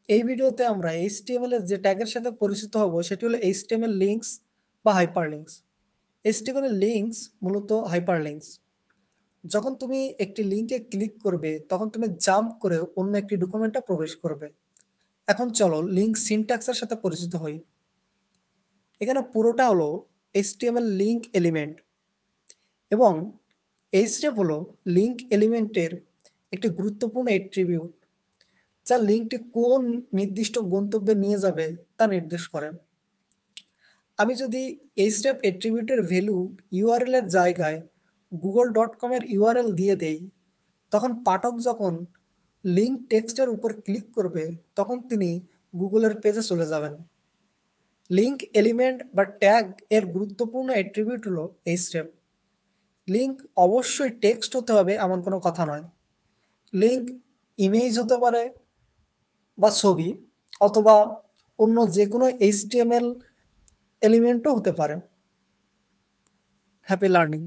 এই ভিডিওতে আমরা HTML এর যে ট্যাগের সাথে পরিচিত হব সেটি হলো HTML লিঙ্কস বা হাইপারলিঙ্কস। HTML এর লিঙ্কস মূলত হাইপারলিঙ্কস। যখন তুমি একটি লিঙ্কে ক্লিক করবে তখন তুমি জাম্প করে অন্য একটি ডকুমেন্টে প্রবেশ করবে। এখন চলো লিঙ্ক সিনট্যাক্সের সাথে পরিচিত হই। এখানে পুরোটা হলো HTML লিঙ্ক এলিমেন্ট এবং href হলো লিঙ্ক এলিমেন্টের একটি গুরুত্বপূর্ণ অ্যাট্রিবিউট যা লিঙ্কটি কোন নির্দিষ্ট গন্তব্যে নিয়ে যাবে তা নির্দেশ করে। আমি যদি href অ্যাট্রিবিউটের ভ্যালু ইউআরএল এর জায়গায় google.com এর ইউআরএল দিয়ে দেই, তখন পাঠক যখন লিঙ্ক টেক্সটের উপর ক্লিক করবে তখন তিনি গুগলের পেজে চলে যাবেন। লিঙ্ক এলিমেন্ট বা ট্যাগ এর গুরুত্বপূর্ণ অ্যাট্রিবিউট হলো href। লিঙ্ক অবশ্যই টেক্সট হতে হবে এমন কোনো কথা নয়। লিঙ্ক ইমেজ হতে পারে বা ছবি অথবা অন্য যে কোনো HTML এলিমেন্টও হতে পারে। Happy learning.